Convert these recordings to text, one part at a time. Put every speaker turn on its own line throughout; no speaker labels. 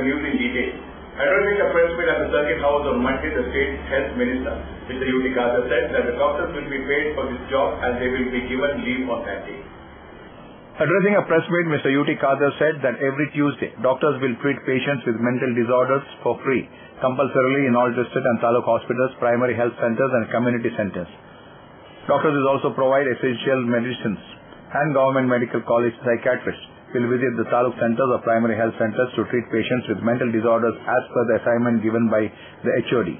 the news in detail. Addressing a press meet at the Circuit House on Monday, the State Health Minister, Mr. U.T. Khadr, said that the doctors will be paid for this job and they will be given leave on that day.
Addressing a press meet, Mr. U.T. Khadr said that every Tuesday, doctors will treat patients with mental disorders for free, compulsorily in all district and taluk hospitals, primary health centers and community centers. Doctors will also provide essential medicines, and government medical college psychiatrists will visit the taluk centers or primary health centers to treat patients with mental disorders as per the assignment given by the HOD.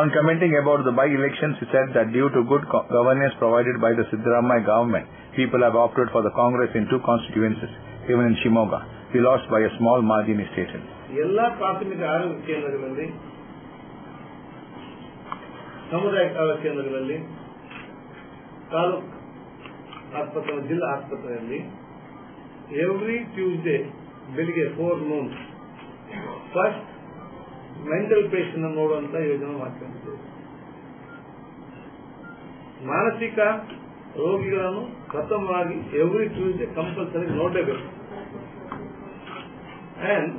On commenting about the by-elections, he said that due to good governance provided by the Siddaramaiah government, people have opted for the Congress in 2 constituencies, even in Shimoga. We lost by a small margin, he stated.
ಎಲ್ಲ ಪ್ರಾಥಮಿಕ ಆರೋಗ್ಯ ಕೇಂದ್ರಗಳಲ್ಲಿ, ಸಮುದಾಯ ಆರೋಗ್ಯ ಕೇಂದ್ರಗಳಲ್ಲಿ, ತಾಲೂಕು ಆಸ್ಪತ್ರೆ, ಜಿಲ್ಲಾ ಆಸ್ಪತ್ರೆಯಲ್ಲಿ ಎವ್ರಿ ಟ್ಯೂಸ್ಡೇ ಬೆಳಿಗ್ಗೆ 4 noon ಫಸ್ಟ್ ಮೆಂಟಲ್ ಪೇಷಂಟ್ ನೋಡುವಂತ ಯೋಜನೆ ಮಾಡ್ಕೊಂಡಿದ್ದೇವೆ. ಮಾನಸಿಕ ರೋಗಿಗಳನ್ನು ಪ್ರಥಮವಾಗಿ ಎವ್ರಿ ಟ್ಯೂಸ್ಡೇ ಕಂಪಲ್ಸರಿ ನೋಡಲೇಬೇಕು. ಅಂಡ್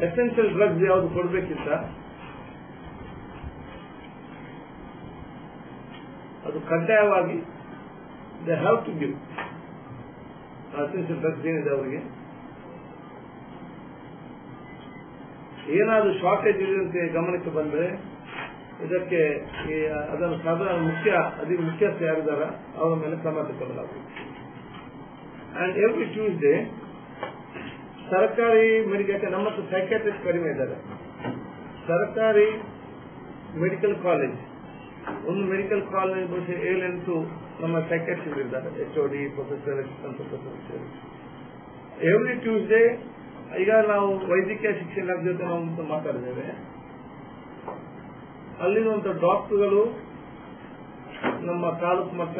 ಎಸೆನ್ಷಿಯಲ್ ಡ್ರಗ್ಸ್ ಯಾವುದು ಕೊಡಬೇಕಿಂತ ಅದು ಕಡ್ಡಾಯವಾಗಿ they have to give. Essential drugs ಏನಿದೆ ಅವರಿಗೆ ಏನಾದರೂ ಶಾರ್ಟೇಜ್ ಇದೆ ಗಮನಕ್ಕೆ ಬಂದರೆ ಇದಕ್ಕೆ ಅದನ್ನು ಸಾಧಾರಣ ಮುಖ್ಯಸ್ಥ ಯಾರಿದ್ದಾರ ಅವರ ಮೇಲೆ ಕ್ರಮ ತಗೊಳ್ಳಲಾಗುವುದು. ಅಂಡ್ ಎವ್ರಿ ಟ್ಯೂಸ್ಡೇ ಸರ್ಕಾರಿ ಮೆಡಿಕಲ್, ನಮ್ಮ ಹತ್ರ ಸೈಕ್ಯಾಟ್ರಿಸ್ಟ್ ಕಡಿಮೆ ಇದ್ದಾರೆ. ಸರ್ಕಾರಿ ಮೆಡಿಕಲ್ ಕಾಲೇಜ್, ಒಂದು ಮೆಡಿಕಲ್ ಕಾಲೇಜ್ ಬಹುಶಃ 7-8 ನಮ್ಮ ಸೈಕ್ಯಾಟ್ರಿಸ್ಟ್ ಇದ್ದಾರೆ, HOD, professor, professor. Every Tuesday ಈಗ ನಾವು ವೈದ್ಯಕೀಯ ಶಿಕ್ಷಣ ಜೊತೆ ನಾವು ಮಾತಾಡಿದ್ದೇವೆ. ಅಲ್ಲಿರುವಂತಹ ಡಾಕ್ಟರ್ಗಳು ನಮ್ಮ ತಾಲೂಕು ಮಟ್ಟ,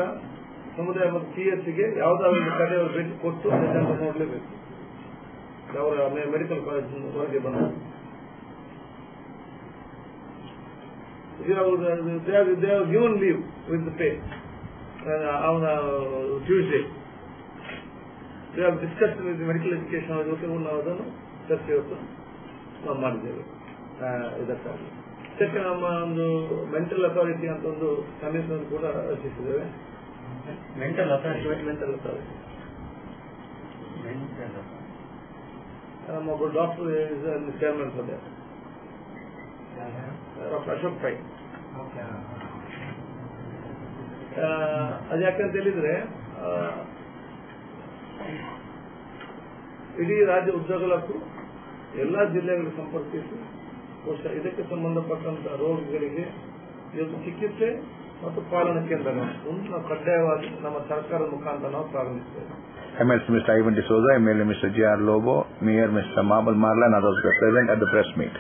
ಸಮುದಾಯ ಮತ್ತು PHಗೆ ಯಾವುದಾದ್ರು ಒಂದು ಕಡೆ ಭೇಟಿ ಕೊಟ್ಟು ಅದನ್ನು ನೋಡಲೇಬೇಕು. ಅವರ ಮೆಡಿಕಲ್ ಕಾಲೇಜ್ ಹೊರಗೆ ಬಂದ they have given leave with the pay on Tuesday. We have discussed with the medical education ಜೊತೆ ನಾವು ಅದನ್ನು ಚರ್ಚೆ ಇವತ್ತು ನಾವು ಮಾಡಿದ್ದೇವೆ. ಇದಕ್ಕಾಗಿ ಇದಕ್ಕೆ ನಮ್ಮ ಒಂದು ಮೆಂಟಲ್ ಅಥಾರಿಟಿ ಅಂತ ಒಂದು ಸಮಿತಿಯನ್ನು ಕೂಡ ರಚಿಸಿದ್ದೇವೆ. ಮೆಂಟಲ್ ಅಥಾರಿಟಿ ನಮ್ಮ ಒಬ್ಬರು ಡಾಕ್ಟರ್ ಚೇರ್ಮನ್ ಸದ್ಯ ಡಾಕ್ಟರ್ ಅಶೋಕ್ ಪೈ. ಅದು ಯಾಕಂತ ಹೇಳಿದ್ರೆ ಇಡೀ ರಾಜ್ಯ ಉದ್ದಗಲಕ್ಕೂ ಎಲ್ಲಾ ಜಿಲ್ಲೆಗಳಿಗೆ ಸಂಪರ್ಕಿಸಿ ಬಹುಶಃ ಇದಕ್ಕೆ ಸಂಬಂಧಪಟ್ಟಂತಹ ರೋಗಿಗಳಿಗೆ ಇವತ್ತು ಚಿಕಿತ್ಸೆ ಮತ್ತು ಪಾಲನಾ ಕೇಂದ್ರಗಳನ್ನು ನಾವು ಕಡ್ಡಾಯವಾಗಿ ನಮ್ಮ ಸರ್ಕಾರದ ಮುಖಾಂತರ ನಾವು ಪ್ರಾರಂಭಿಸ್ತೇವೆ.
MLC Mr. Ivan D'Souza, MLA Mr. J.R. Lobo, Mayor Mr. Mabal Marla and others were present at the press meet.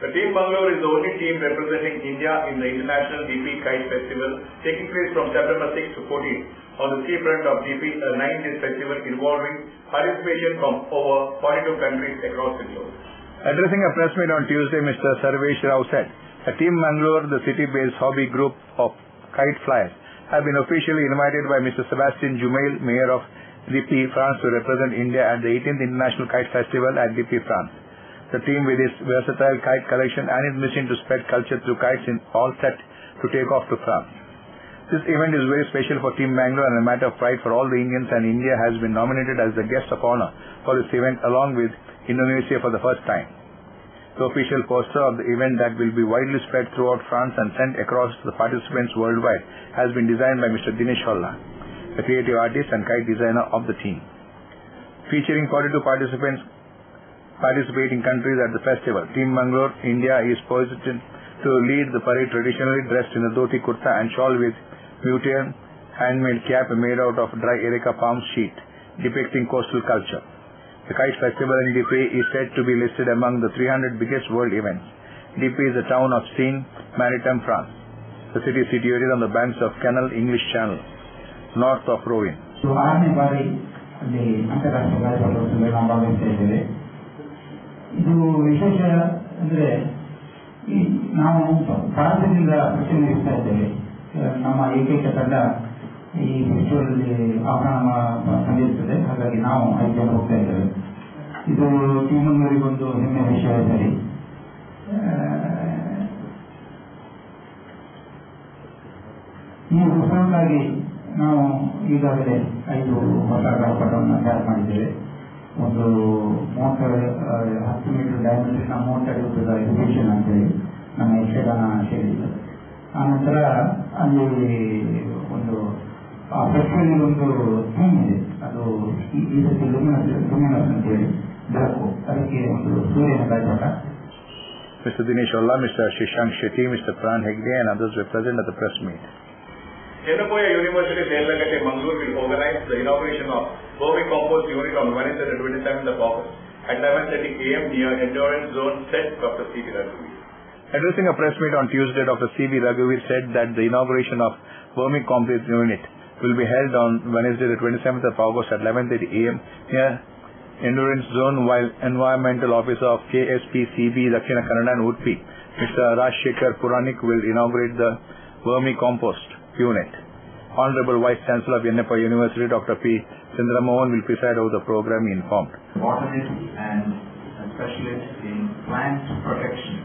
The Team Bangalore is the only team representing India in the International DP Kite Festival taking place from September 6 to 14 on the seafront of DP, a 9-day festival involving participation from over 42 countries across the globe.
Addressing a press meet on Tuesday, Mr. Sarvesh Rao said, the Team Bangalore, the city-based hobby group of kite flyers, have been officially invited by Mr. Sebastian Jumail, Mayor of DP, France, to represent India at the 18th International Kite Festival at DP, France. The team, with its versatile kite collection and its mission to spread culture through kites, is all set to take off to France. This event is very special for Team Bangalore and a matter of pride for all the Indians, and India has been nominated as the guest of honor for this event along with Indonesia for the first time. The official poster of the event that will be widely spread throughout France and sent across the participants worldwide has been designed by Mr. Dinesh Holla, the creative artist and kite designer of the team. Featuring 42 participating countries at the festival, Team Bangalore, India is poised to lead the parade, traditionally dressed in a dhoti kurta and shawl with Mutean handmade cap made out of dry erica palm sheet, depicting coastal culture. The Kite Festival in DP is said to be listed among the 300 biggest world events. DP is a town of Seine, Maritime, France. The city is situated on the banks of Canal English Channel, north of Rouen.
ಇದು ವಿಶೇಷ ಅಂದರೆ ನಾವು ಭಾರತದಿಂದ ಪ್ರತಿನಿಧಿಸ್ತಾ ಇದ್ದೇವೆ. ನಮ್ಮ ಏಕೈಕ ತಂಡ ಈ ಫೆಸ್ಟಿವಲ್ ಆಹ್ವಾನ ತಂದಿರುತ್ತದೆ. ಹಾಗಾಗಿ ನಾವು 5 ಜನ ಹೋಗ್ತಾ ಇದ್ದೇವೆ. ಇದು ಚಿಕ್ಕಮಗಳೂರಿಗೊಂದು ಹೆಮ್ಮೆಯ ವಿಷಯ ಸರಿ. ಈ ಉತ್ಸವಕ್ಕಾಗಿ ನಾವು ಈಗಾಗಲೇ 5 ಹೊಸ ಗಣಪಟವನ್ನು ತಯಾರು ಮಾಡಿದ್ದೇವೆ. ಒಂದು 10 ಮೀಟರ್ ಡೈಮೆನ್ಷನ್ 30 ಅಡಿ ಉದ್ದದ ಎಕ್ಸಿಬಿಷನ್ ಅಂತೇಳಿ ನಮ್ಮ ಯಕ್ಷಗಾನ ಶೈಲಿಗಳು. ಆನಂತರ ಅಲ್ಲಿ ಒಂದು ಆ ಫೆಸ್ಟಿವಲ್ ಒಂದು ಥೀಮ್ ಇದೆ, ಅದು ಈ ಸತಿ ಲುಮಿನಸ್ ಅಂತೇಳಿ ಬೆಳಕು, ಅದಕ್ಕೆ ಒಂದು ಸೂರ್ಯನ ಗಾಯಪಟ.
Mr. Dinesh Olla, Mr. Shashank Shetty, Mr. Pran Hegde and others were present at the press meet.
Yennapoya University, Nellagatte, Mangalore will organize the inauguration of vermicompost unit on Wednesday, the 27th of August at 11:30 a.m. near Endurance Zone set, Dr. C.V. Raghuveer.
Addressing a press meet on Tuesday, Dr. C.V. Raghuveer said that the inauguration of vermicompost unit will be held on Wednesday, the 27th of August at 11:30 a.m. near Endurance Zone, while Environmental Officer of KSPCB Dakshina Kannada and Udupi, Mr. Rajshekhar Puranik, will inaugurate the vermicompost unit. Honorable Vice Chancellor of Yennapoya University, Dr. P. Chandramohan, will preside over the program, he informed.
Botanist and a specialist in plant protection.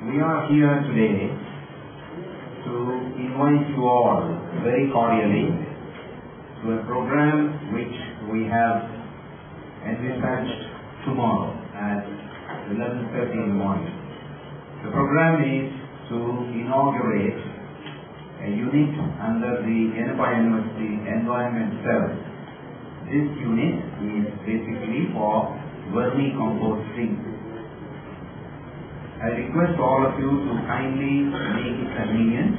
We are here today to invite you all very cordially to a program which we have envisaged tomorrow at 11:30 in the morning. The program is to inaugurate a unit under the Yennapoya University Environment Cell. This unit is basically for vermicomposting. I request all of you to kindly make it convenient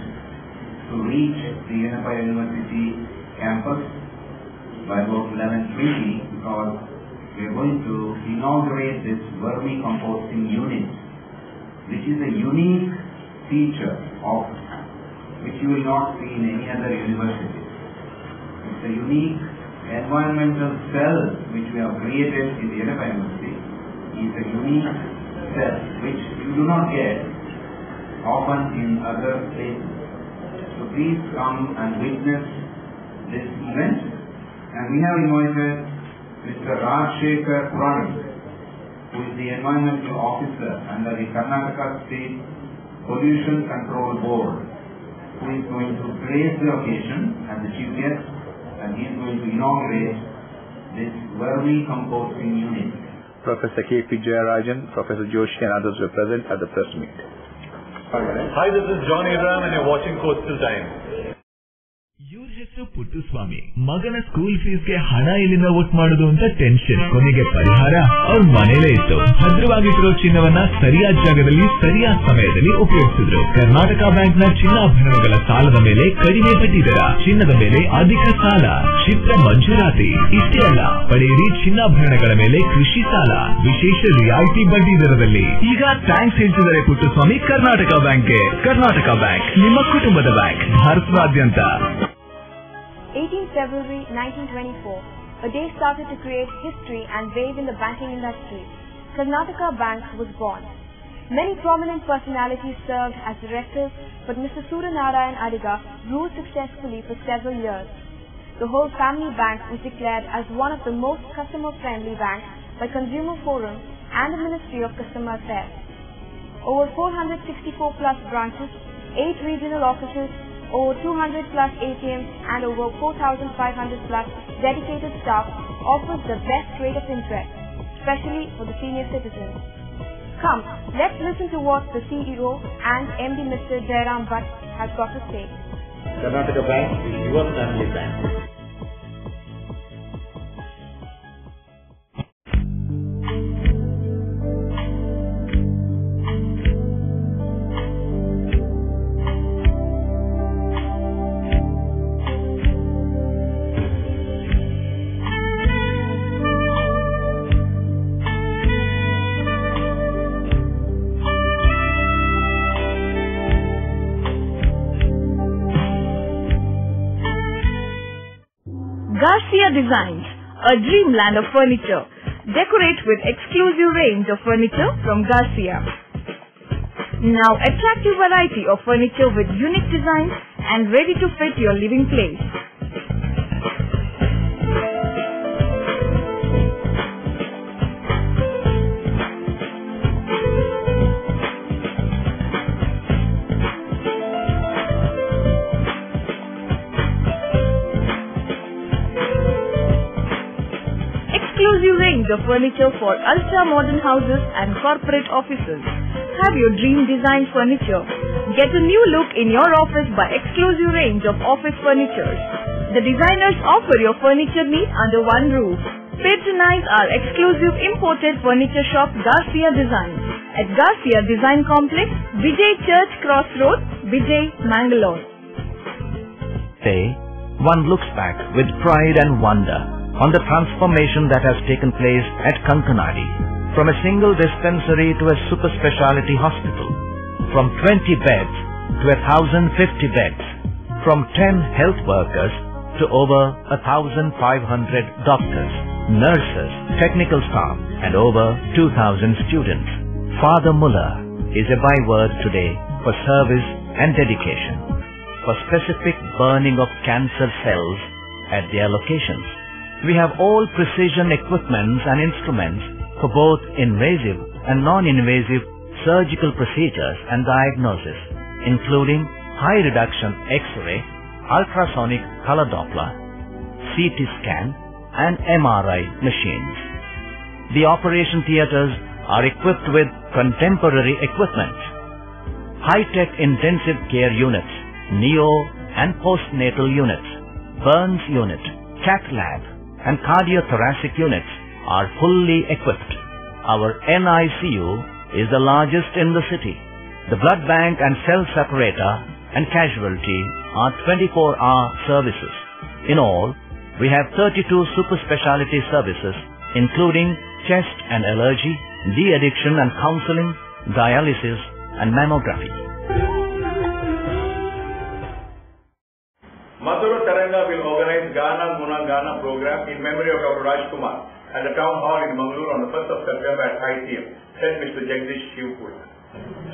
to reach the Yennapoya University campus by about 11:20 because we are going to inaugurate this vermicomposting unit, which is a unique feature of which you will not see in any other university. It's a unique environmental cell which we have created in the Yennapoya University. It's a unique cell which you do not get often in other places. So please come and witness this event. And we have invited Mr. Rajshekhar Puranik, who is the Environmental Officer under the Karnataka State Pollution Control Board, who is going to grace the occasion as the chief guest, and he is going to inaugurate this vermicomposting unit.
Professor K.P. Jayarajan, Professor Joshi and others were present at the press meet.
Hi, this is John Abraham and you're watching Coastal Times.
ಇವ್ರ ಹೆಸರು ಪುಟ್ಟುಸ್ವಾಮಿ. ಮಗನ school ಫೀಸ್ಗೆ ಹಣ ಎಲ್ಲಿಂದ ಒಟ್ಟು ಮಾಡೋದು ಅಂತ tension. ಕೊನೆಗೆ ಪರಿಹಾರ ಅವ್ರ ಮನೇಲೇ ಇತ್ತು. ಭದ್ರವಾಗಿಟ್ಟಿರೋ ಚಿನ್ನವನ್ನ ಸರಿಯಾದ ಜಾಗದಲ್ಲಿ ಸರಿಯಾದ ಸಮಯದಲ್ಲಿ ಉಪಯೋಗಿಸಿದ್ರು. ಕರ್ನಾಟಕ ಬ್ಯಾಂಕ್ ನ ಚಿನ್ನಾಭರಣಗಳ ಸಾಲದ ಮೇಲೆ ಕಡಿಮೆ ಬಡ್ಡಿ ದರ, ಚಿನ್ನದ ಮೇಲೆ ಅಧಿಕ ಸಾಲ, ಕ್ಷಿಪ್ರ ಮಂಜೂರಾತಿ. ಇಷ್ಟೇ ಅಲ್ಲ, ಪಡೆಯಿರಿ ಚಿನ್ನಾಭರಣಗಳ ಮೇಲೆ ಕೃಷಿ ಸಾಲ ವಿಶೇಷ ರಿಯಾಯಿತಿ ಬಡ್ಡಿ ದರದಲ್ಲಿ. ಈಗ ಥ್ಯಾಂಕ್ಸ್ ಹೇಳ್ತಿದ್ದಾರೆ ಪುಟ್ಟುಸ್ವಾಮಿ ಕರ್ನಾಟಕ ಬ್ಯಾಂಕ್ಗೆ. ಕರ್ನಾಟಕ ಬ್ಯಾಂಕ್ ನಿಮ್ಮ ಕುಟುಂಬದ ಬ್ಯಾಂಕ್, ಭಾರತದಾದ್ಯಂತ.
18 February 1924, a day started to create history and wave in the banking industry. Karnataka Bank was born. Many prominent personalities served as directors, but Mr. Suryanarayan Adiga ruled successfully for several years. The whole family bank was declared as one of the most customer-friendly banks by Consumer Forum and the Ministry of Customer Affairs. Over 464 plus branches, 8 regional offices, over 200 plus ATMs and over 4,500 plus dedicated staff offers the best rate of interest, especially for the senior citizens. Come, let's listen to what the CEO and MD Mr. Jairam Bhatt has got to say.
Karnataka Bank is your family bank.
Garcia Designs, a dreamland of furniture. Decorate with exclusive range of furniture from Garcia. Now attractive variety of furniture with unique designs and ready to fit your living place. range of furniture for ultra-modern houses and corporate offices. Have your dream design furniture. Get a new look in your office by exclusive range of office furniture. The designers offer your furniture needs under one roof. Patronize our exclusive imported furniture shop Garcia Design at Garcia Design Complex, Vijay Church Cross Road, Vijay, Mangalore.
Today, one looks back with pride and wonder on the transformation that has taken place at Kankanadi, from a single dispensary to a super specialty hospital, from 20 beds to 1,050 beds, from 10 health workers to over 1,500 doctors, nurses, technical staff, and over 2,000 students. Father Muller is a byword today for service and dedication, for specific burning of cancer cells at their locations. We have all precision equipments and instruments for both invasive and non-invasive surgical procedures and diagnosis, including high reduction X-ray, ultrasonic color Doppler, CT scan, and MRI machines. The operation theaters are equipped with contemporary equipment, high-tech intensive care units, neo and postnatal units, burns unit, cath lab, and cardiothoracic units are fully equipped. Our NICU is the largest in the city. The blood bank and cell separator and casualty are 24-hour services. In all, we have 32 super specialty services, including chest and allergy, de-addiction and counseling, dialysis, and mammography.
Madhura Taranga will organize Gana Guna Gana program in memory of Dr. Rajkumar at the town hall in Mangalore on the 1st of September at 5 p.m. said Mr. Jagdish Shivapura.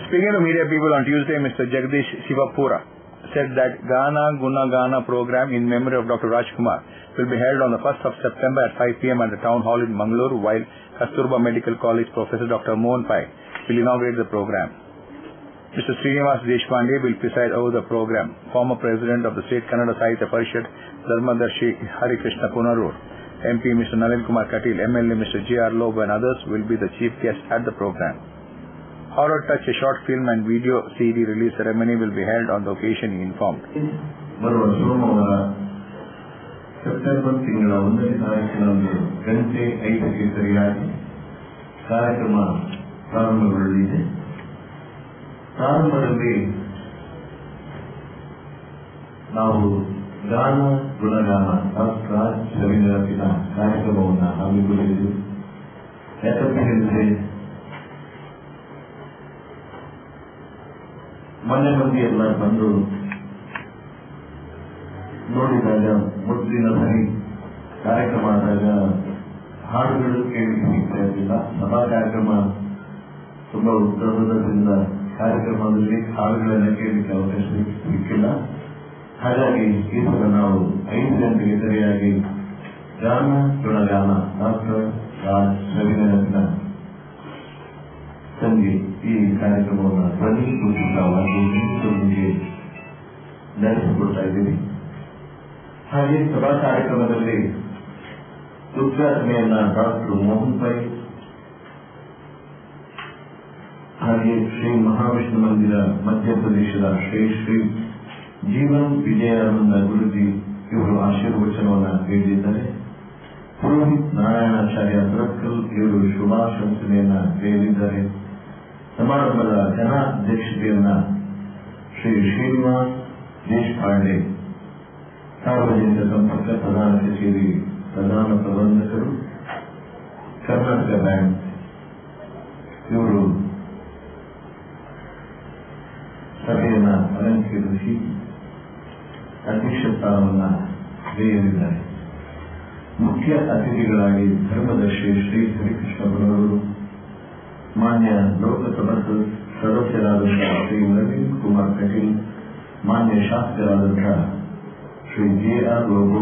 Speaking to media people on Tuesday, Mr. Jagdish Shivapura said that Gana Guna Gana program in memory of Dr. Rajkumar will be held on the 1st of September at 5 p.m. at the town hall in Mangalore, while Kasturba Medical College Professor Dr. Mohan Pai will inaugurate the program. Mr. Srinivas Deshpande will preside over the program. Former President of the State Kannada Sahitya Parishad, Dharmadarshi Hari Krishna Punarur, MP Mr. Nalin Kumar Katil, MLA Mr. J.R. Loeb and others will be the chief guests at the program. Horror Touch, a short film and video CD release ceremony will be held on the occasion, he informed.
ಬರುವ ಸೋಮವಾರ September ತಿಂಗಳ 1ನೇ ತಾರೀಕಿನಂದು ಗಂಟೆ 5ಕ್ಕೆ ಸರಿಯಾಗಿ ಕಾರ್ಯಕ್ರಮ ಪ್ರಾರಂಭಗೊಳ್ಳಲಿದೆ. ಪ್ರಾರಂಭದಲ್ಲಿ ನಾವು ಗಾನ ಗುಣಗಾನ ಡಾಕ್ಟರ್ ರವೀಂದ್ರನಾಥಿನ ಕಾರ್ಯಕ್ರಮವನ್ನು ಹಮ್ಮಿಕೊಳ್ಳಿದ್ದೆವು. ಯಾಕಂತ ಹೇಳಿದ್ರೆ ಮನೆ ಮಂದಿ ಎಲ್ಲ ಬಂದು ನೋಡಿದಾಗ ಮೊದಲಿನ ಸರಿ ಕಾರ್ಯಕ್ರಮ ಆದಾಗ ಹಾಡುಗಳು ಕೇಳಲಿಕ್ಕೆ ಸಿಗ್ತಾ ಇರಲಿಲ್ಲ. ಸಭಾ ಕಾರ್ಯಕ್ರಮ ತುಂಬಾ ಉತ್ತರದಿಂದ ಕಾರ್ಯಕ್ರಮದಲ್ಲಿ ಹಾಡುಗಳನ್ನ ಕೇಳಲಿಕ್ಕೆ ಅವಕಾಶ ಸಿಕ್ಕಿಲ್ಲ. ಹಾಗಾಗಿ ಈ ಸಲ ನಾವು 5 ಗಂಟೆಗೆ ಸರಿಯಾಗಿ ಗಾನ ಗುಣಗಾನ ಡಾಕ್ಟರ್ ರವೀಂದ್ರನಾಥ್ನ ಸಂಜೆ ಈ ಕಾರ್ಯಕ್ರಮವನ್ನು ಧ್ವನಿಪೂರ್ವಕವಾಗಿ ನಿಮಗೆ ನಡೆಸಿಕೊಡ್ತಾ ಇದ್ದೀವಿ. ಹಾಗೆ ಸಭಾ ಕಾರ್ಯಕ್ರಮದಲ್ಲಿ ಉದ್ಘಾಟನೆಯನ್ನ ಡಾಕ್ಟರ್ ಮೋಹನ್ ಪೈ, ಹಾಗೆ ಶ್ರೀ ಮಹಾವಿಷ್ಣು ಮಂದಿರ ಮಧ್ಯಪ್ರದೇಶದ ಶ್ರೀ ಶ್ರೀ ಜೀವನ್ ವಿಜಯಾನಂದ ಗುರುಜಿ ಇವರು ಆಶೀರ್ವಚನವನ್ನು ನೀಡಿದ್ದಾರೆ. ಪುರೋಹಿತ್ ನಾರಾಯಣಾಚಾರ್ಯ ಸುರತ್ಕಲ್ ಇವರು ಶುಭಾಶಂಸನೆಯನ್ನ ನೀಡಿದ್ದಾರೆ. ಸಮಾರಂಭದ ಜನಾಧ್ಯಕ್ಷತೆಯನ್ನ ಶ್ರೀ ಶ್ರೀನಿವಾಸ್ ದೇಶಪಾಂಡೆ, ಸಾರ್ವಜನಿಕ ಸಂಪರ್ಕ ಪ್ರಧಾನ ಕಚೇರಿ ಪ್ರಧಾನ ಪ್ರಬಂಧಕರು, ಕರ್ನಾಟಕ ಬ್ಯಾಂಕ್ ಇವರು ಸಭೆಯನ್ನ ಅಲಂಕರಿಸಿ ಅಧ್ಯಕ್ಷ ಸ್ಥಾನವನ್ನು ಗೈಯಲಿದ್ದಾರೆ. ಮುಖ್ಯ ಅತಿಥಿಗಳಾಗಿ ಧರ್ಮದರ್ಶಿ ಶ್ರೀ ಹರಿಕೃಷ್ಣ ಬರವರು, ಮಾನ್ಯ ಲೋಕಸಭಾ ಸದಸ್ಯರಾದಂತಹ ಶ್ರೀ ನವೀನ್ ಕುಮಾರ್ ಕಟೀಲ್, ಮಾನ್ಯ ಶಾಸಕರಾದಂತಹ Shri J.R. Lobo,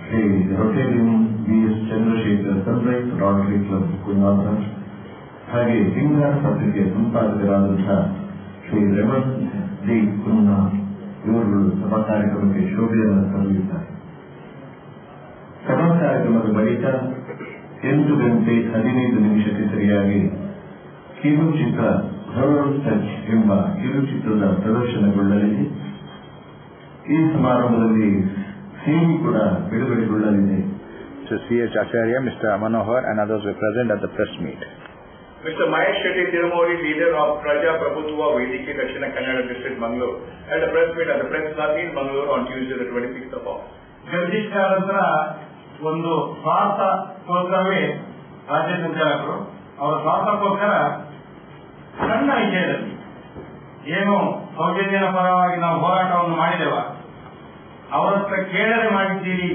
Shri rotarian B.S. Chandrashekar, sunrise rotary club Kundapura, ಹಾಗೆ ಹಿಂಗಾರ ಪತ್ರಿಕೆ ಸಂಪಾದಕರಾದಂತಹ ಶ್ರೀ ರೇವಂತ್ ಡಿ ಕುನ್ನಾ ಇವರು ಸಭಾ ಕಾರ್ಯಕ್ರಮಕ್ಕೆ ಶೋಭೆಯನ್ನು ತರಲಿದ್ದಾರೆ. ಸಭಾ ಕಾರ್ಯಕ್ರಮದ ಬಳಿಕ 8 ಗಂಟೆ 15 ನಿಮಿಷಕ್ಕೆ ಸರಿಯಾಗಿ ಕಿರುಚಿತ್ರ ಹರರ್ ಟಚ್ ಎಂಬ ಕಿರುಚಿತ್ರದ ಪ್ರದರ್ಶನಗೊಳ್ಳಲಿದೆ. ಈ ಸಮಾರಂಭದಲ್ಲಿ ಸಿಡಿ ಕೂಡ ಬಿಡುಗಡೆಗೊಳ್ಳಲಿದೆ.
Mr. C.H. Acharya, Mr. Manohar and others were present at the press meet.
Mr. Mahesh Shetty Tirumori, leader of Praja Prabhutva Vedike Dakshina Kannada district, Mangalore, held a press meet at the Press Club in Mangalore on Tuesday, the 26th of August.
Jagadish ಕಾರಂತರ ಒಂದು ಸ್ವಾರ್ಥಕ್ಕೋಸ್ಕರವೇ ರಾಜ್ಯ ಸಂಚಾಲಕರು ಅವರ ಸ್ವಾರ್ಥಕ್ಕೋಸ್ಕರ ಸಣ್ಣ ವಿಷಯದಲ್ಲಿ ಏನು ಸೌಜನ್ಯನ ಪರವಾಗಿ ನಾವು ಹೋರಾಟವನ್ನು ಮಾಡಿದೆವ ಅವರತ್ರ ಕೇಳದೆ ಮಾಡಿದ್ದೀರಿ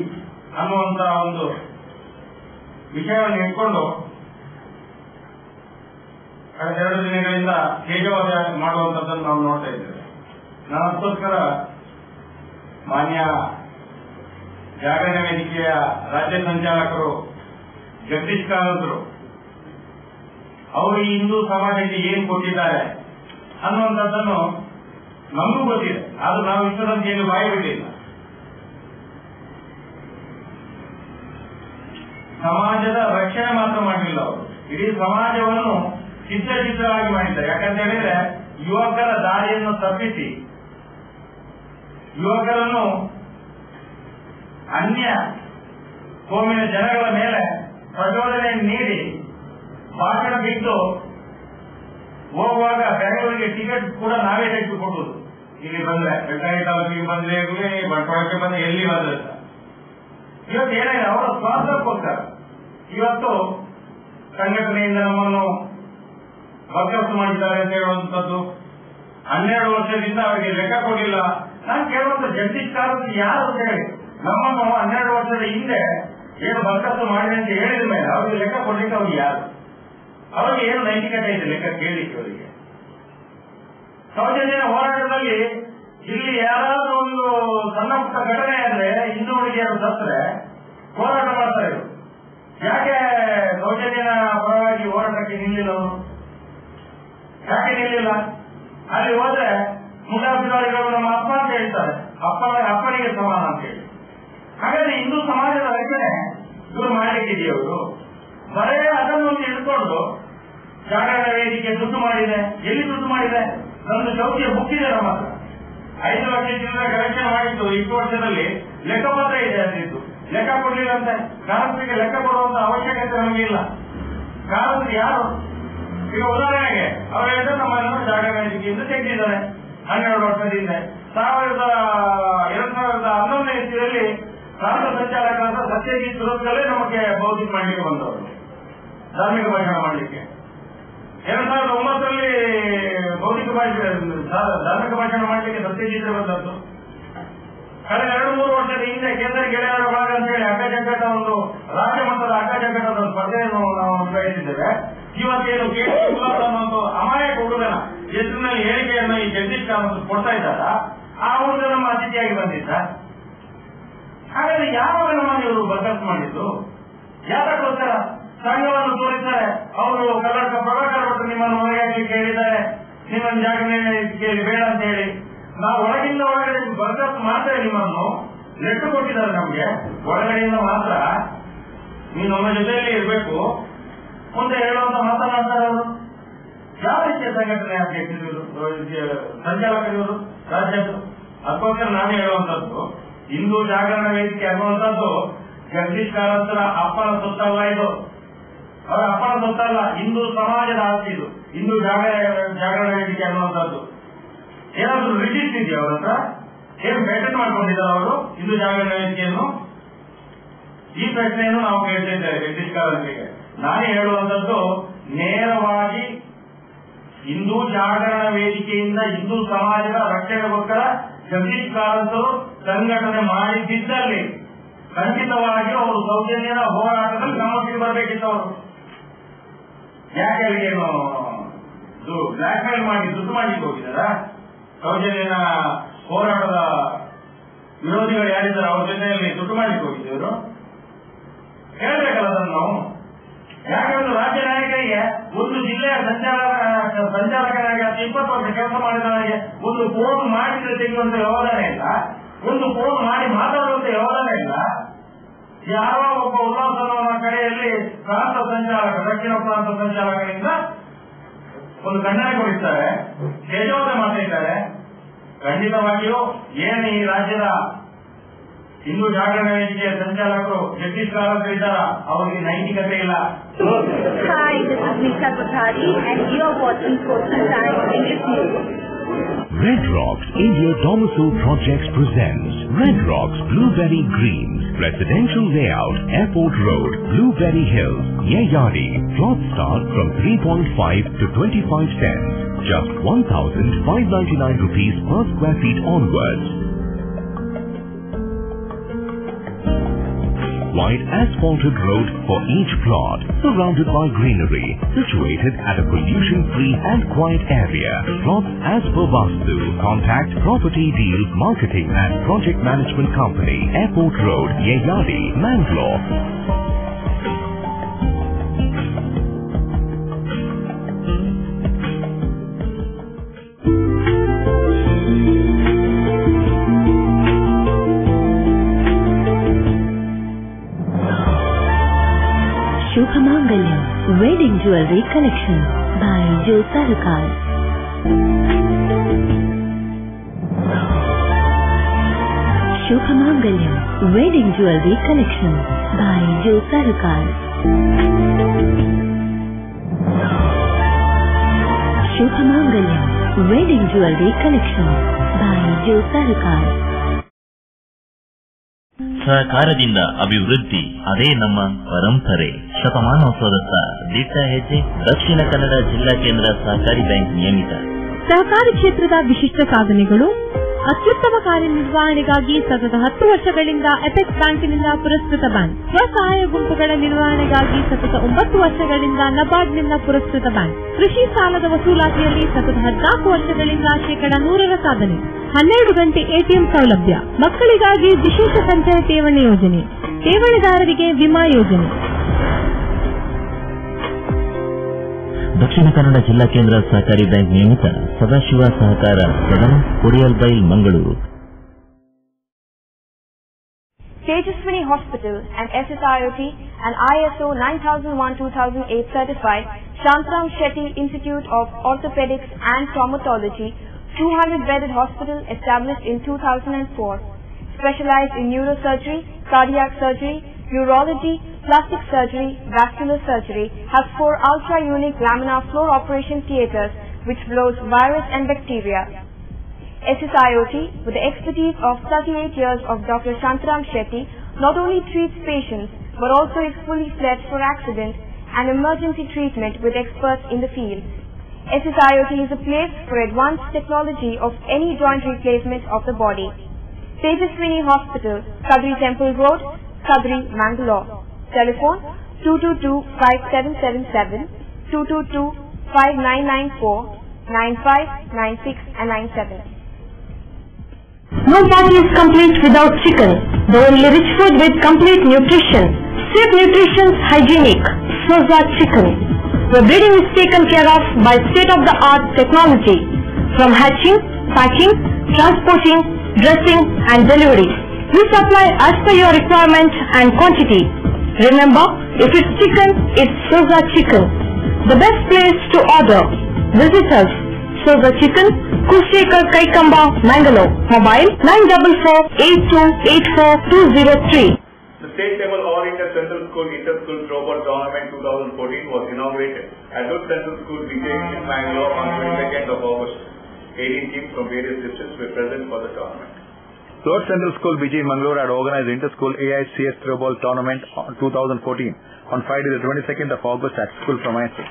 ಅನ್ನುವಂತಹ ಒಂದು ವಿಷಯವನ್ನು ಇಟ್ಕೊಂಡು ಕಳೆದ 2 ದಿನಗಳಿಂದ ತೇಜೋವಧೆ ಮಾಡುವಂತದ್ದನ್ನು ನಾವು ನೋಡ್ತಾ ಇದ್ದೇವೆ. ನಾನು ಅದಕ್ಕೋಸ್ಕರ ಮಾನ್ಯ ಜಾಗರಣ ವೇದಿಕೆಯ ರಾಜ್ಯ ಸಂಚಾಲಕರು ಜಗದೀಶ್ ಕಾರಂತರು ಅವರು ಈ ಹಿಂದೂ ಸಮಾಜಕ್ಕೆ ಏನು ಕೊಟ್ಟಿದ್ದಾರೆ ಅನ್ನುವಂಥದ್ದನ್ನು ನಮಗೂ ಗೊತ್ತಿದೆ. ಆದ್ರೂ ನಾವು ಇಷ್ಟದಂತೆ ಏನು ಬಾಯಿ ಬಿಟ್ಟಿಲ್ಲ. ಸಮಾಜದ ರಕ್ಷಣೆ ಮಾತ್ರ ಮಾಡಲಿಲ್ಲ, ಅವರು ಇಡೀ ಸಮಾಜವನ್ನು ಚಿತ್ರಚಿತ್ರವಾಗಿ ಮಾಡಿದ್ದಾರೆ. ಯಾಕಂತ ಹೇಳಿದ್ರೆ ಯುವಕರ ದಾರಿಯನ್ನು ತಪ್ಪಿಸಿ ಯುವಕರನ್ನು ಅನ್ಯ ಕೋಮಿನ ಜನಗಳ ಮೇಲೆ ಪ್ರಚೋದನೆ ನೀಡಿ ಭಾಷಣ ಬಿಟ್ಟು ಹೋಗುವಾಗ ಬೆಂಗಳೂರಿಗೆ ಟಿಕೆಟ್ ಕೂಡ ನಾವೇ ತೆಗೆದುಕೊಡುವುದು. ಇಲ್ಲಿ ಬಂದ್ರೆ ಬೆಳಗಾವಿ ತಾಲೂಕಿಗೆ ಬಂದ್ರೆ ಬಂಟ್ವಾಳಕ್ಕೆ ಬಂದ್ರೆ ಎಲ್ಲಿ ಬಂದ್ರೆ ಇವತ್ತು ಏನಾಗಿದೆ ಅವರ ಸ್ವಾರ್ಥಕ್ಕೋಸ್ಕರ ಇವತ್ತು ಸಂಘಟನೆಯಿಂದ ನಮ್ಮನ್ನು ಬರ್ಖಾಸ್ತು ಮಾಡಿದ್ದಾರೆ ಅಂತ ಹೇಳುವಂಥದ್ದು. 12 ವರ್ಷದಿಂದ ಅವರಿಗೆ ಲೆಕ್ಕ ಕೊಡಲಿಲ್ಲ. ನಾನು ಕೇಳುವಂತ ಜಗದೀಶ್ ಕಾರಂತ್ ಯಾರು ಅಂತ ಹೇಳಿ ನಮ್ಮನ್ನು 12 ವರ್ಷದ ಹಿಂದೆ ಏನು ಬರ್ಖಾಸ್ತು ಮಾಡಿದೆ ಅಂತ ಹೇಳಿದ ಮೇಲೆ ಅವರಿಗೆ ಲೆಕ್ಕ ಕೊಡ್ಲಿಕ್ಕೆ ಅವ್ರು ಯಾರು? ಅವರಿಗೆ ಏನು ನೈತಿಕತೆ ಇದೆ ಲೆಕ್ಕ ಕೇಳಲಿಕ್ಕೆ? ಅವರಿಗೆ ಸೌಜನ್ಯನ ಹೋರಾಟದಲ್ಲಿ ಇಲ್ಲಿ ಯಾರಾದ್ರೂ ಒಂದು ಸಣ್ಣ ಪುಟ್ಟ ಘಟನೆ ಅಂದ್ರೆ ಹಿಂದೂ ಹುಡುಗಿಯರು ಸತ್ತರೆ ಹೋರಾಟ ಮಾಡ್ತಾರೆ ಇವರು. ಯಾಕೆ ಸೌಜನ್ಯನ ಪರವಾಗಿ ಹೋರಾಟಕ್ಕೆ ನಿಲ್ಲಿಲ್ಲ ಅವರು? ಯಾಕೆ ನಿಲ್ಲಿಲ್ಲ? ಅಲ್ಲಿ ಹೋದ್ರೆ ಮುಲಾಜಿಗಳು ನಮ್ಮ ಅಪ್ಪ ಅಂತ ಹೇಳ್ತಾರೆ, ಅಪ್ಪನಿಗೆ ಸಮಾನ ಅಂತ ಹೇಳಿ. ಹಾಗಾದ್ರೆ ಹಿಂದೂ ಸಮಾಜದ ರಚನೆ ಇವರು ಮಾಡಲಿಕ್ಕಿದೆಯವರು ಬರೇ ಅದನ್ನೊಂದು ಹಿಡ್ಕೊಂಡು ಜಾಗರಣ ವೇದಿಕೆ ದುಡ್ಡು ಮಾಡಿದೆ. ಎಲ್ಲಿ ದುಡ್ಡು ಮಾಡಿದೆ? ನಮ್ದು ಚೌಕಿಯ ಬುಕ್ ಇದೆ ನಮ್ಮ ಹತ್ರ. 5 ಲಕ್ಷ ಚಿಲ್ಲರೆ ಕಲೆಕ್ಷನ್ ಮಾಡಿದ್ದು 20 ವರ್ಷದಲ್ಲಿ ಲೆಕ್ಕಪತ್ರ ಇದೆ. ಅಂತಿದ್ದು ಲೆಕ್ಕ ಕೊಡ್ಲಿಲ್ಲ ಅಂತ ಕಾರಂತರಿಗೆ ಲೆಕ್ಕ ಕೊಡುವಂತ ಅವಶ್ಯಕತೆ ನಮಗಿಲ್ಲ. ಕಾರಂತರು ಯಾರು? ಈಗ ಉದಾಹರಣೆಗೆ ಅವರು ಹೇಳಿದ್ರೆ ನಮ್ಮನ್ನು ಜಾಗರಣ ವೇದಿಕೆಯಿಂದ ತೆಗೆದಿದ್ದಾರೆ 12 ವರ್ಷದಿಂದ. 2011ನೇ ಇಸ್ವಿಯಲ್ಲಿ ರಾಷ್ಟ್ರ ಸಂಚಾಲಕರಾದ ಸತ್ಯಜಿತ್ ಸುರತ್ಕಲ್ಲೇ ನಮಗೆ ಬೌದ್ಧಿಕ ಮಾಡಲಿಕ್ಕೆ ಬಂದವರು, ಧಾರ್ಮಿಕ ಭಾಷಣ ಮಾಡಲಿಕ್ಕೆ. 2009ರಲ್ಲಿ ಧಾರ್ಮಿಕ ಭಾಷಣ ಮಾಡಲಿಕ್ಕೆ ಸತ್ಯಜಿತ್ ಬಂದದ್ದು. ಕಳೆದ 2-3 ವರ್ಷದ ಹಿಂದೆ ಕೇಂದ್ರ ಗೆಳೆಯರ ಬಳಗ ಅಂತ ಹೇಳಿ ಅಗ್ಗ ಜಗ್ಗಟ ಒಂದು ರಾಜ್ಯ ಮಟ್ಟದ ಅಗ್ಗ ಜಗ್ಗಟದ ಸ್ಪರ್ಧೆಯನ್ನು ನಾವು ನಿರ್ವಹಿಸಿದ್ದೇವೆ. ಇವತ್ತೇನು ಅನ್ನೋ ಅಮಾಯಕ ಹುಡುಗನ ಹೆಸರಿನಲ್ಲಿ ಹೇಳಿಕೆಯನ್ನು ಈ ಜಗದೀಶ್ ಕಾರಂತ್ ಕೊಡ್ತಾ ಇದ್ದಾರ, ಆ ಹುಡುಗ ನಮ್ಮ ಅತಿಥಿಯಾಗಿ ಬಂದಿದ್ದ. ಹಾಗಾದ್ರೆ ಯಾವಾಗ ನಮ್ಮನ್ನು ಇವರು ಬರ್ಖಾಸ್ತು ಮಾಡಿದ್ದು? ಯಾತಕ್ಕೋಸ್ಕರ? ಸಂಘವನ್ನು ತೋರಿಸ್ತಾರೆ. ಅವರು ಕರ್ನಾಟಕ ಪ್ರಭಾಕರ್ ಭಟ್ರು ನಿಮ್ಮನ್ನು ಹೊರಗಾಗಲಿಕ್ಕೆ ಹೇಳಿದ್ದಾರೆ, ನಿಮ್ಮನ್ನು ಜಾಗರಣೆ ಕೇಳಿ ಬೇಡ ಅಂತ ಹೇಳಿ. ನಾವು ಒಳಗಿಂದ ಒಳಗಡೆ ಬರ್ಖಾಸ್ತು ಮಾಡ್ತಾರೆ. ನಿಮ್ಮನ್ನು ಲೆಕ್ಕ ಕೊಟ್ಟಿದ್ದಾರೆ ನಮಗೆ. ಒಳಗಡೆಯಿಂದ ಮಾತ್ರ ನೀವು ನಮ್ಮ ಜೊತೆಯಲ್ಲಿ ಇರಬೇಕು ಮುಂದೆ ಹೇಳುವಂತ ಮಾತನಾಡ್ತಾರೆ ಅವರು. ಯಾವ ರೀತಿಯ ಸಂಘಟನೆ ಅಧ್ಯಕ್ಷರು ಸಂಚಾಲಕರು ರಾಜ್ಯದ್ದು? ಅದಕ್ಕೋಸ್ಕರ ನಾನು ಹೇಳುವಂತದ್ದು ಹಿಂದೂ ಜಾಗರಣ ವೇದಿಕೆ ಅನ್ನುವಂಥದ್ದು ಜಗದೀಶ್ ಕಾರಂತರ ಅಪ್ಪನ ಸೊತ್ತಲ್ಲ. ಇದು ಅವರ ಅಪ್ಪನ ಸೊತ್ತಲ್ಲ, ಹಿಂದೂ ಸಮಾಜದ ಆಸ್ತಿ ಇದು. ಹಿಂದೂ ಜಾಗರಣ ವೇದಿಕೆ ಅನ್ನುವಂಥದ್ದು ಏನಾದ್ರೂ ರಿಜಿಸ್ಟ್ ಇದೆಯಾ ಅವ್ರ ಹತ್ರ? ಏನು ಪೇಟೆಂಟ್ ಮಾಡ್ಕೊಂಡಿದ್ದಾರೆ ಅವರು ಹಿಂದೂ ಜಾಗರಣ ವೇದಿಕೆಯನ್ನು? ಈ ಪ್ರಶ್ನೆಯನ್ನು ನಾವು ಕೇಳ್ತಾ ಇದ್ದೇವೆ ಜಗದೀಶ್ ಕಾರಂತರಿಗೆ. ನಾನೇ ಹೇಳುವಂಥದ್ದು ನೇರವಾಗಿ ಹಿಂದೂ ಜಾಗರಣ ವೇದಿಕೆಯಿಂದ ಹಿಂದೂ ಸಮಾಜದ ರಕ್ಷಣೆಗೋಸ್ಕರ ಜಗದೀಶ್ ಕಾರಂತರು ಸಂಘಟನೆ ಮಾಡಿದ್ದಲ್ಲಿ ಖಂಡಿತವಾಗಿಯೂ ಅವರು ಸೌಜನ್ಯದ ಹೋರಾಟದಲ್ಲಿ ಗಮನಕ್ಕೆ ಬರಬೇಕಿತ್ತು. ಅವರು ಯಾಕೆ ಏನು ಬ್ಲಾಕ್ ಮೇಲ್ ಮಾಡಿ ದುಡ್ಡು ಮಾಡ್ಲಿಕ್ಕೆ ಹೋಗಿದ್ದಾರ? ಸೌಜನ್ಯನ ಹೋರಾಟದ ವಿರೋಧಿಗಳು ಯಾರಿದ್ದಾರೆ ಅವ್ರ ಜೊತೆಯಲ್ಲಿ ದುಡ್ಡು ಮಾಡ್ಲಿಕ್ಕೆ ಹೋಗಿದ್ದವರು ಹೇಳ್ಬೇಕಲ್ಲ ಅದನ್ನು ನಾವು. ಯಾಕಂದ್ರೆ ರಾಜ್ಯ ನಾಯಕರಿಗೆ ಒಂದು ಜಿಲ್ಲೆಯ ಸಂಚಾಲಕನಾಗಿ 20 ವರ್ಷ ಕೆಲಸ ಮಾಡಿದವರಿಗೆ ಒಂದು ಫೋನ್ ಮಾಡಿದ್ರೆ ತೆಗೆಯುವಂತ ವ್ಯವಧಾನ ಇಲ್ಲ, ಒಂದು ಫೋನ್ ಮಾಡಿ ಮಾತಾಡುವಂತ ವ್ಯವಧಾನ ಇಲ್ಲ. ಯಾರೋ ಒಬ್ಬ ಉಲ್ಲಾಸನವರ ಕಡೆಯಲ್ಲಿ ಪ್ರಾಂತ ಸಂಚಾಲಕ, ದಕ್ಷಿಣ ಪ್ರಾಂತ ಸಂಚಾಲಕರಿಂದ ಒಂದು ಖಂಡನೆ ಕೊಡಿಸ್ತಾರೆ, ತೇಜೋವಧೆ ಮಾಡ್ತಿದ್ದಾರೆ. ಖಂಡಿತವಾಗಿಯೂ ಏನು ಈ ರಾಜ್ಯದ ಹಿಂದೂ ಜಾಗರಣೆ ವೇದಿಕೆಯ ಸಂಚಾಲಕರು ಜಗದೀಶ್ ಕಾರತ್ ಇದ್ದಾರ, ಅವರಿಗೆ ನೈತಿಕತೆ ಇಲ್ಲ.
Hi, this is Nisha Kothari and you are watching Coastal Times English News.
Red Rocks India Domicile Projects presents Red Rocks Blueberry Greens, Residential Layout, Airport Road, Blueberry Hills, Yeyari. Plots start from 3.5 to 25 cents, just 1,599 rupees per square feet onwards. Wide asphalted road for each plot, surrounded by greenery, situated at a pollution-free and quiet area. Plots as per Vastu. Contact Property Deal Marketing and Project Management Company, Airport Road, Yeyari, Mangalore.
Shubhamangalyam Wedding Jewelry Collection by Joe Sarkar. Shubhamangalyam Wedding Jewelry Collection by Joe Sarkar. Shubhamangalyam Wedding Jewelry Collection by Joe Sarkar.
ಸಹಕಾರದಿಂದ ಅಭಿವೃದ್ಧಿ, ಅದೇ ನಮ್ಮ ಪರಂಪರೆ. ಶತಮಾನೋತ್ಸವದತ್ತ ದಿಟ್ಟ ಹೆಜ್ಜೆ. ದಕ್ಷಿಣ ಕನ್ನಡ ಜಿಲ್ಲಾ ಕೇಂದ್ರ ಸಹಕಾರಿ ಬ್ಯಾಂಕ್ ನಿಯಮಿತ.
ಸಹಕಾರಿ ಕ್ಷೇತ್ರದ ವಿಶಿಷ್ಟ ಸಾಧನೆಗಳು. ಅತ್ಯುತ್ತಮ ಕಾರ್ಯನಿರ್ವಹಣೆಗಾಗಿ ಸತತ 10 ವರ್ಷಗಳಿಂದ ಅಪೆಕ್ಸ್ ಬ್ಯಾಂಕಿನಿಂದ ಪುರಸ್ಕೃತ ಬ್ಯಾಂಕ್. ಸ್ವಸಹಾಯ ಗುಂಪುಗಳ ನಿರ್ವಹಣೆಗಾಗಿ ಸತತ 9 ವರ್ಷಗಳಿಂದ ನಬಾರ್ಡ್ನಿಂದ ಪುರಸ್ಕೃತ ಬ್ಯಾಂಕ್. ಕೃಷಿ ಸಾಲದ ವಸೂಲಾತಿಯಲ್ಲಿ ಸತತ 14 ವರ್ಷಗಳಿಂದ ಶೇಕಡಾ 100 ಸಾಧನೆ. 12 ಗಂಟೆ ಎಟಿಎಂ ಸೌಲಭ್ಯ. ಮಕ್ಕಳಿಗಾಗಿ ವಿಶೇಷ ಸಂಚಯ ಠೇವಣಿ ಯೋಜನೆ. ಠೇವಣಿದಾರರಿಗೆ ವಿಮಾ ಯೋಜನೆ.
ದಕ್ಷಿಣ ಕನ್ನಡ ಜಿಲ್ಲಾ ಕೇಂದ್ರ ಸಹಕಾರಿ ಬ್ಯಾಂಕ್ ನಿಯಮಿತ. ಸದಾಶಿವ ಸಹಕಾರ ಸದನ, Kodialbail, Mangaluru.
Tejaswini Hospital and SSIOT and ISO 9001-2008 certified Shantram Shetty Institute of Orthopedics and Traumatology 200-bedded hospital established in 2004. Specialized in neurosurgery, cardiac surgery, urology, plastic surgery, vascular surgery, has 4 ultra-unique laminar floor operation theatres which blows virus and bacteria. SSIOT, with the expertise of 38 years of Dr. Shantram Shetty, not only treats patients but also is fully fledged for accident and emergency treatment with experts in the field. SSIOT is a place for advanced technology of any joint replacement of the body. Tejaswini Hospital, Kadri Temple Road, Kadri, Mangalore. Telephone 222-5777, 222-5994, 9596 and 97.
No party is complete without chicken. The only rich food with complete nutrition. Safe nutrition, hygienic. Soza Chicken. The breeding is taken care of by state-of-the-art technology. From hatching, packing, transporting, dressing and delivery. We supply as per your requirement and quantity. Remember, if it's chicken, it's Soza Chicken. The best place to order. Visit us. Soza Chicken, Kushekar Kaikamba, Mangalore. Mobile 944-8284-203.
The state level All India Central School Inter-School Throwball Tournament 2014 was inaugurated at Good Central School Vijay in Mangalore on 22nd of August. 18 teams from various districts were present for the tournament.
Lord Central School Vijay Mangalore had organized Inter-School AICS Throwball Tournament 2014 on Friday the 22nd of August at school premises.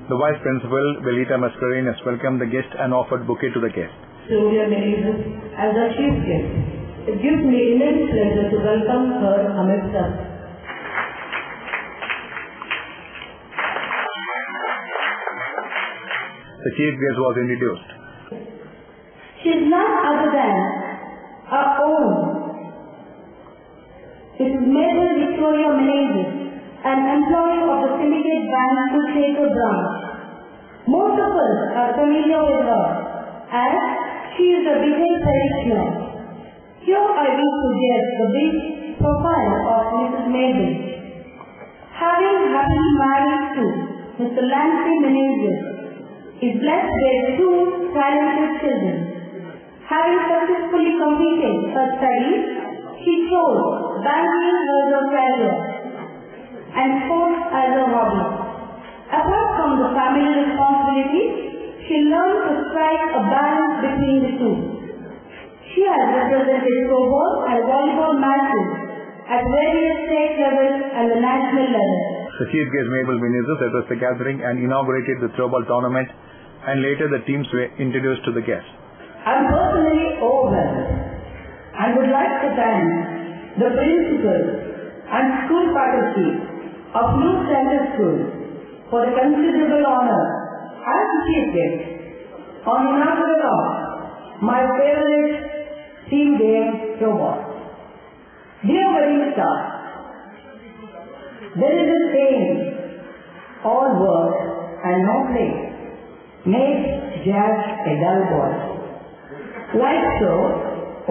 The Vice Principal, Belita Mascarini, has welcomed the guest and offered bouquet to the guest.
Sylvia Menezes as our chief guest. It gives me immense pleasure to welcome her amidst us.
The chief guest was introduced.
She is not other than our own. It is Mabel Victoria Menezes, an employee of the Syndicate Bank Kushekar branch. Most of us are familiar with her as she is a Vijay parishioner. Here I wish to suggest the big profile of Mrs. Mabel. Having happily married to Mr. Lancey Menezes, is blessed with two talented children. Having successfully completed her studies, she chose banking as her career and sports as her hobby. Apart from the family responsibilities, she learned to strike a balance between the two. She has represented throwball and volleyball matches at various state levels and the national level.
The chief guest Mabel Menezes addressed the gathering and inaugurated the throwball tournament, and later the teams were introduced to the guests.
I am personally overwhelmed and would like to thank the principals and school faculty of New Center School for the considerable honor as the chief guest on inaugural of my favorite team game, throwball. Dear wedding star, there is a saying, all work and no play makes Jack a dull boy. Like so,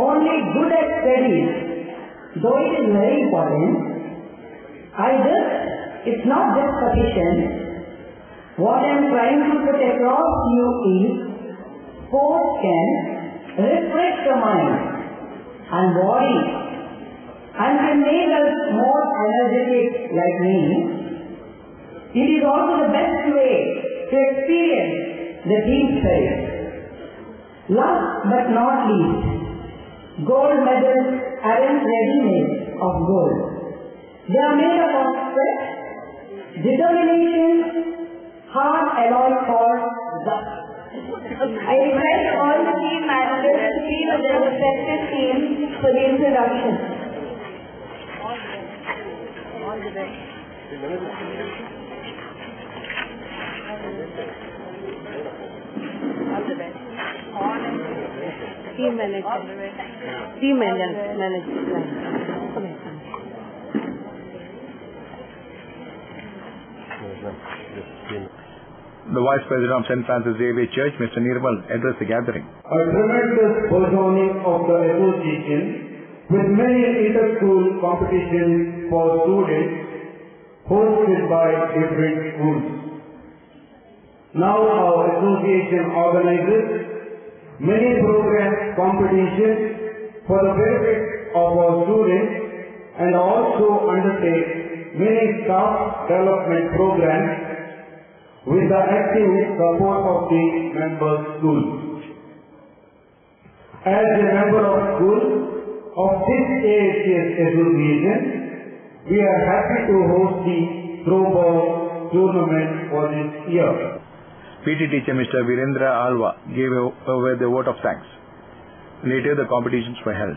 only good at studies, though it is very important, it's not just sufficient. What I am trying to put across to you is, sports can refresh the mind and body and can make us more energetic like me. It is also the best way to experience the team spirit. Last but not least, gold medals aren't ready-made of gold. They are made up of sweat, determination, hard alloy called dust. I request all the team managers to be with their respective teams for the introduction. All the best. All the best. Team manager. Team manager.
The Vice President of St. Francis Xavier Church, Mr. Nirmal, addressed the gathering.
A tremendous burgeoning of the association with many inter-school competitions for students hosted by different schools. Now our association organizes many program competitions for the benefit of our students and also undertakes many staff development programs with the active support of the member schools. As a member of school of this AHS association, we are happy to host the throwball tournament for this year.
PT teacher Mr. Virendra Alva gave away the vote of thanks. Later the competitions were held.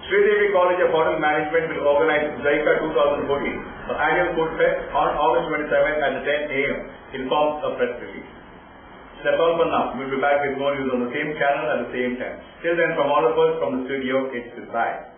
Sridevi College of Hotel Management will organize Zaika 2014, the annual food fest on August 27th at 10 a.m. informs a press release. That's all for now. We'll be back with more news on the same channel at the same time. Till then, from all of us from the studio, it's goodbye.